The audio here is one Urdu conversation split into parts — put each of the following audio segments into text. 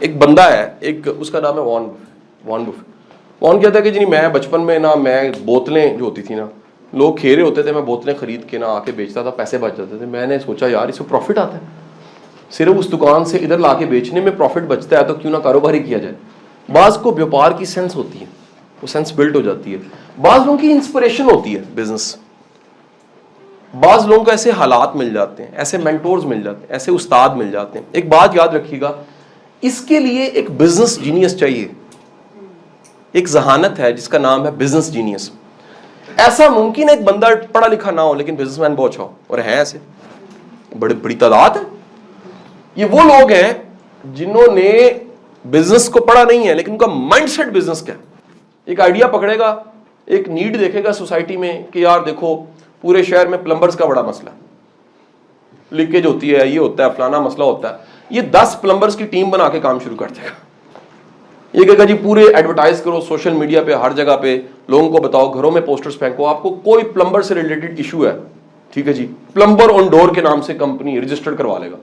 ایک بندہ ہے, ایک اس کا نام ہے وارن بفیٹ. وارن کہتا ہے کہ جی میں بچپن میں نا, میں بوتلیں جو ہوتی تھی نا, لوگ کھیرے ہوتے تھے, میں بوتلیں خرید کے نا آ کے بیچتا تھا, پیسے بچ جاتے تھے. میں نے سوچا یار اس سے پروفٹ آتا ہے, صرف اس دکان سے ادھر لا کے بیچنے میں پروفٹ بچتا ہے, تو کیوں نہ کاروبار ہی کیا جائے. بعض کو بیوپار کی سینس ہوتی ہے, وہ سینس بلڈ ہو جاتی ہے. بعض لوگوں کی انسپریشن ہوتی ہے بزنس. بعض لوگوں کو ایسے حالات مل جاتے ہیں, ایسے مینٹورز مل جاتے ہیں, ایسے استاد مل جاتے ہیں. ایک بات یاد رکھیے گا, اس کے لیے ایک بزنس جینیس چاہیے. ایک ذہانت ہے جس کا نام ہے بزنس جینیس. ایسا ممکن ہے ایک بندہ پڑھا لکھا نہ ہو لیکن بزنس مین بہت اچھا ہو, اور ہیں ایسے بڑی تعداد ہے. یہ وہ لوگ ہیں جنہوں نے بزنس کو پڑھا نہیں ہے لیکن ان کا مائنڈ سیٹ بزنس کا ہے. ایک آئیڈیا پکڑے گا, ایک نیڈ دیکھے گا سوسائٹی میں کہ یار دیکھو پورے شہر میں پلمبرز کا بڑا مسئلہ ہے, لیکیج ہوتی ہے, یہ ہوتا ہے, فلانا مسئلہ ہوتا ہے. یہ 10 پلمبرز کی ٹیم بنا کے کام شروع کر دے گا. یہ کہے گا جی پورے ایڈورٹائز کرو سوشل میڈیا پہ, ہر جگہ پہ لوگوں کو بتاؤ, گھروں میں پوسٹرز پھینکو, آپ کو کوئی پلمبر سے ریلیٹڈ ایشو ہے, ٹھیک ہے جی, پلمبر آن ڈور کے نام سے کمپنی رجسٹرڈ کروا لے گا.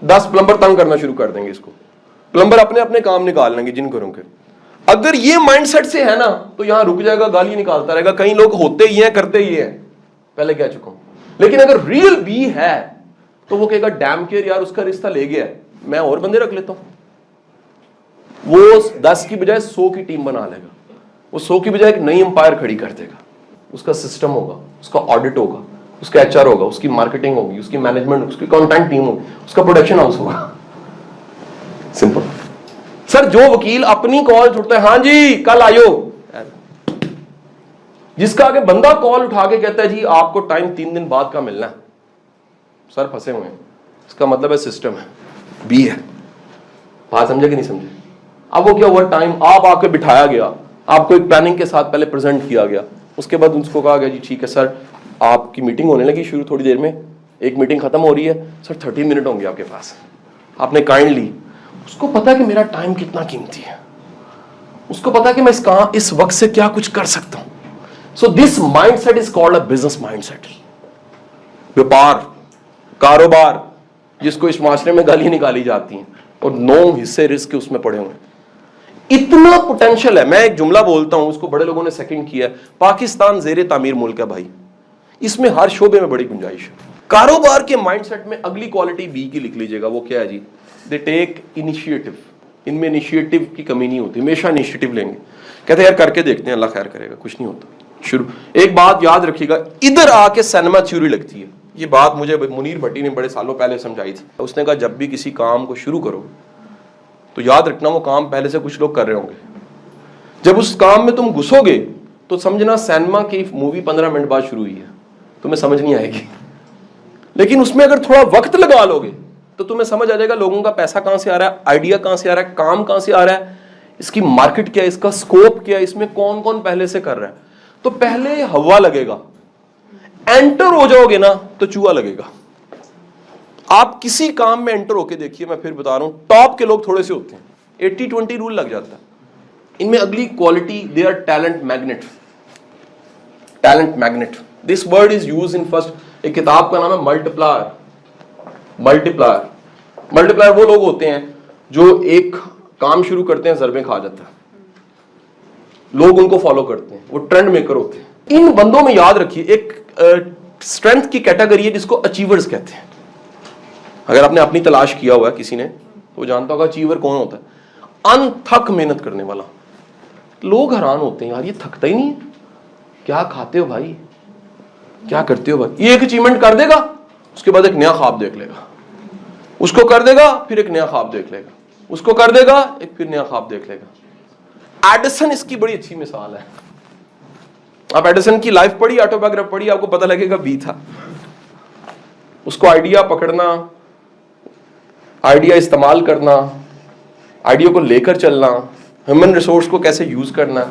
10 پلمبر تنگ کرنا شروع کر دیں گے اس کو. پلمبر اپنے اپنے کام نکال لیں گے جن گھروں کے. اگر یہ مائنڈ سیٹ سے ہے نا تو یہاں رک جائے گا, گالی نکالتا رہے گا. کئی لوگ ہوتے ہی ہیں, کرتے ہی ہیں, پہلے کہہ چکا ہوں. لیکن اگر ریئل بی ہے تو وہ کہے گا ڈیم کیئر یار اس کا رشتہ لے گیا ہے, میں اور بندے رکھ لیتا ہوں. وہ 10 کی بجائے 100 کی ٹیم بنا لے گا. وہ 100 کی بجائے ایک نئی امپائر کھڑی کر دے گا. اس کا سسٹم ہوگا, اس کا آڈٹ ہوگا, اس کا ایچ آر ہوگا, اس کی مارکیٹنگ ہوگی, اس کی مینجمنٹ, اس کی کانٹینٹ ٹیم ہوگی, اس کا پروڈکشن ہاؤس ہوگا. سمپل. سر جو وکیل اپنی کال اٹھتا ہے, ہاں جی کل آئیو, جس کا آگے بندہ کال اٹھا کے کہتا ہے جی آپ کو ٹائم 3 دن بعد کا ملنا ہے, سر پھنسے ہوئے ہیں. اس کا مطلب ہے سسٹم ہے, بی ہے. بات سمجھے کہ نہیں سمجھے؟ اب وہ کیا ہوا, ٹائم آپ آ کے بٹھایا گیا, آپ کو ایک پلاننگ کے ساتھ پہلے پریزنٹ کیا گیا. اس کے بعد اس کو کہا گیا جی ٹھیک ہے سر آپ کی میٹنگ ہونے لگی شروع تھوڑی دیر میں, ایک میٹنگ ختم ہو رہی ہے سر, 30 منٹ ہوں گے آپ کے پاس. آپ نے کائنڈلی, اس کو پتا کہ میرا ٹائم کتنا قیمتی ہے, اس کو پتا کہ میں اس وقت سے کیا کچھ کر سکتا ہوں. So this mind set is called a business mind set. ویپار, کاروبار جس کو اس معاشرے میں گالی نکالی جاتی ہیں, اور 9 حصے رسک اس میں پڑے ہوئے ہیں. اتنا پوٹینشل ہے. میں ایک جملہ بولتا ہوں, اس کو بڑے لوگوں نے سیکنڈ کیا ہے, پاکستان زیر تعمیر ملک ہے بھائی, اس میں ہر شعبے میں بڑی گنجائش ہے. کاروبار کے مائنڈ سیٹ میں اگلی کوالٹی بی کی لکھ لیجئے گا, وہ کیا ہے جی, دے ٹیک انیشیٹو. ان میں انیشیٹو کی کمی نہیں ہوتی, ہمیشہ انیشیٹو لیں گے. کہتے ہیں یار کر کے دیکھتے ہیں, اللہ خیر کرے گا, کچھ نہیں ہوتا, شروع. ایک بات یاد رکھیے گا, ادھر آ کے سینما تھیوری لگتی ہے. یہ بات مجھے منیر بھٹی نے بڑے سالوں پہلے سمجھائی تھی. اس نے کہا جب بھی کسی کام کو شروع کرو تو یاد رکھنا وہ کام پہلے سے کچھ لوگ کر رہے ہوں گے. جب اس کام میں تم گھسو گے تو سمجھنا سینما کی مووی 15 منٹ بعد شروع ہوئی ہے, تمہیں سمجھ نہیں آئے گی. لیکن اس میں اگر تھوڑا وقت لگا لو گے تو تمہیں سمجھ آ جائے گا لوگوں کا پیسہ کہاں سے آ رہا ہے, آئیڈیا کہاں سے آ رہا ہے, کام کہاں سے آ رہا ہے, اس کی مارکیٹ کیا ہے, اس کا سکوپ کیا ہے, اس میں کون کون پہلے سے کر رہا ہے. تو پہلے ہوا لگے گا, انٹر ہو جاؤ گے نا تو چوہا لگے گا. آپ کسی کام میں انٹر ہو کے دیکھیے, میں پھر بتا رہا ہوں, ٹاپ کے لوگ تھوڑے سے ہوتے ہیں, 80-20 رول لگ جاتا ہے. ان میں اگلی quality, they are talent magnet. Talent magnet, this word is use in first. ایک کتاب کا نام ہے ملٹیپلائر. ملٹیپلائر, ملٹیپلائر وہ لوگ ہوتے ہیں جو ایک کام شروع کرتے ہیں, ضربیں کھا جاتا ہے, لوگ ان کو فالو کرتے ہیں, وہ ٹرینڈ میکر ہوتے ہیں. ان بندوں میں یاد رکھیے ایک اسٹرینتھ کی کیٹیگری ہے جس کو اچیورز کہتے ہیں. اگر آپ نے اپنی تلاش کیا ہوا ہے کسی نے تو وہ جانتا ہوگا اچیور کون ہوتا ہے, انتھک محنت کرنے والا. لوگ حیران ہوتے ہیں یار یہ تھکتا ہی نہیں ہے, کیا کھاتے ہو بھائی, کیا کرتے ہو بھائی. یہ ایک اچیومنٹ کر دے گا, اس کے بعد ایک نیا خواب دیکھ لے گا, اس کو کر دے گا پھر ایک نیا خواب دیکھ لے گا, اس کو کر دے گا ایک پھر نیا خواب دیکھ لے گا. ایڈیسن اس کی بڑی اچھی مثال ہے. آپ ایڈیسن کی لائف پڑھی, آٹو بایوگرافی پڑھی, آپ کو پتہ لگے گا بی تھا. اس کو آئیڈیا پکڑنا, آئیڈیا استعمال کرنا, آئیڈیا کو لے کر چلنا, ہیومن ریسورس کو کیسے یوز کرنا,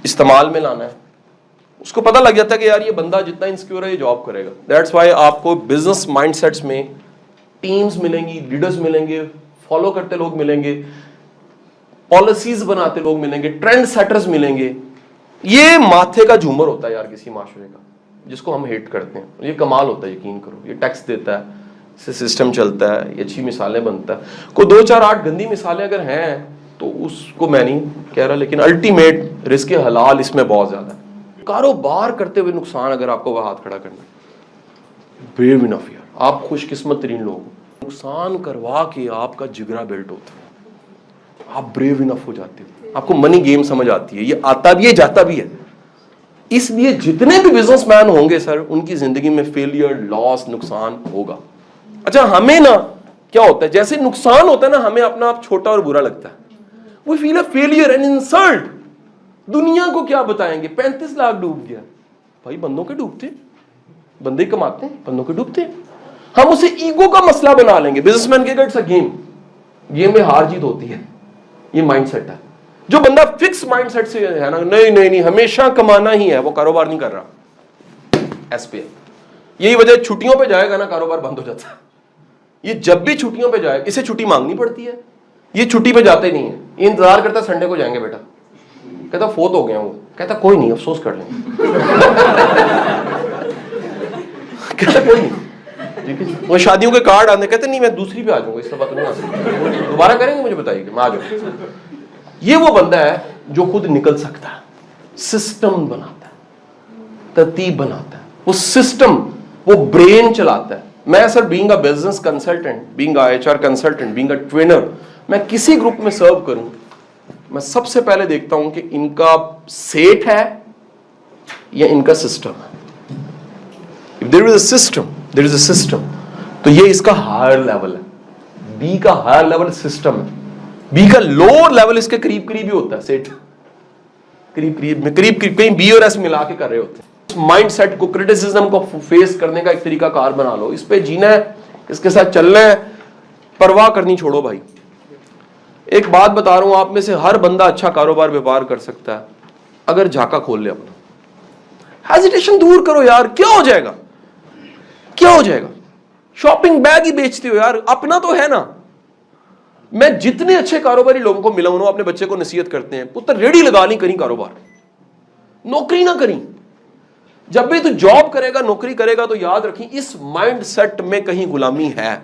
استعمال میں لانا ہے. اس کو پتہ لگ جاتا ہے کہ یار یہ بندہ جتنا انسیکیور ہے یہ جاب کرے گا. دیٹس وائی آپ کو بزنس مائنڈ سیٹس میں ٹیمز ملیں گی, لیڈرز ملیں گے, فالو کرتے لوگ ملیں گے, پالیسیز بناتے لوگ ملیں گے, ٹرینڈ سیٹرز ملیں گے. یہ ماتھے کا جھومر ہوتا ہے یار کسی معاشرے کا, جس کو ہم ہیٹ کرتے ہیں. یہ کمال ہوتا ہے, یقین کرو. یہ ٹیکس دیتا ہے, سے سسٹم چلتا ہے, یہ اچھی مثالیں بنتا ہے. کوئی 2-4-8 گندی مثالیں اگر ہیں تو اس کو میں نہیں کہہ رہا, لیکن الٹیمیٹ رزق حلال اس میں بہت زیادہ ہے. کاروبار کرتے ہوئے نقصان اگر آپ کو وہ ہاتھ کھڑا کرنا, بریو انف یار, آپ خوش قسمت ترین لوگ. نقصان کروا کے آپ کا جگرا بلٹ ہوتا ہے, آپ بریو انف ہو جاتے ہیں, آپ کو منی گیم سمجھ آتی ہے, یہ آتا بھی ہے جاتا بھی ہے. اس لیے جتنے بھی بزنس مین ہوں گے سر, ان کی زندگی میں فیلئر, لاس, نقصان ہوگا. اچھا ہمیں نا کیا ہوتا ہے, جیسے نقصان ہوتا ہے نا ہمیں اپنا آپ چھوٹا اور برا لگتا ہے. We feel a failure and insult. دنیا کو کیا بتائیں گے, 35 لاکھ ڈوب گیا. بھائی بندوں کے ڈوبتے, بندے کماتے ہیں, بندوں کے ڈوبتے. ہم اسے ایگو کا مسئلہ بنا لیں گے. بزنس مین کے اٹس اے گیم, گیم میں ہار جیت ہوتی ہے. یہ مائنڈ سیٹ ہے. جو بندہ فکس مائنڈ سیٹ سے ہے نا, نہیں ہمیشہ کمانا ہی ہے, وہ کاروبار نہیں کر رہا. ایس پی, یہی وجہ چھٹیوں پہ جائے گا نا کاروبار بند ہو جاتا ہے. یہ جب بھی چھٹیوں پہ جائے, اسے چھٹی مانگنی پڑتی ہے, یہ چھٹی پہ جاتے نہیں ہے, یہ انتظار کرتا سنڈے کو جائیں گے بیٹا. کہتا فوت ہو گیا وہ, کہتا کوئی نہیں افسوس کر لیں گے. کہتا کوئی نہیں, وہ شادیوں کے کارڈ آنے, کہتے نہیں میں دوسری پہ آ جاؤں گا, اس دفعہ تو نہیں آ سکتا, دوبارہ کریں گے مجھے بتائیے کہ میں آ جاؤں. یہ وہ بندہ ہے جو خود نکل سکتا ہے, سسٹم بناتا ہے, ترتیب بناتا ہے, وہ سسٹم, وہ برین چلاتا ہے. میں sir being a business consultant, being a H R consultant, being a trainer, میں کسی گروپ میں سرو کروں, میں سب سے پہلے دیکھتا ہوں کہ ان کا سیٹ ہے یا ان کا سسٹم ہے. If there is a system, there is a system. تو یہ اس کا ہائر لیول ہے. بی کا ہائر لیول سسٹم ہے, بی کا لوور لیول اس کے قریب قریب ہی ہوتا ہے, سیٹ قریب کہیں بی اور ایس ملا کے کر رہے ہوتے ہیں. مائنڈ سیٹ کو, کرٹیسزم کو فیس کرنے کا ایک طریقہ کار بنا لو, اس پہ جینا ہے, اس کے ساتھ چلنا ہے, پرواہ کرنی چھوڑو بھائی. ایک بات بتا رہا ہوں, آپ میں سے ہر بندہ اچھا کاروبار ویپار کر سکتا ہے اگر جھاکا کھول لے اپنا. ہیزیٹیشن دور کرو یار, کیا ہو جائے گا, کیا ہو جائے گا. شاپنگ بیگ ہی بیچتے ہو یار, اپنا تو ہے نا. میں جتنے اچھے کاروباری لوگوں کو ملا ہوں, اپنے بچے کو نصیحت کرتے ہیں, پتر ریڈی لگا نہیں کریں کاروبار, نوکری نہ کریں. جب بھی تو جاب کرے گا, نوکری کرے گا, تو یاد رکھیں اس مائنڈ سیٹ میں کہیں غلامی ہے,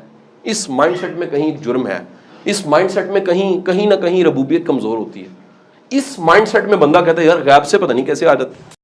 اس مائنڈ سیٹ میں کہیں جرم ہے, اس مائنڈ سیٹ میں کہیں نہ کہیں ربوبیت کمزور ہوتی ہے. اس مائنڈ سیٹ میں بندہ کہتا ہے یار غیب سے پتہ نہیں کیسے آ جاتا.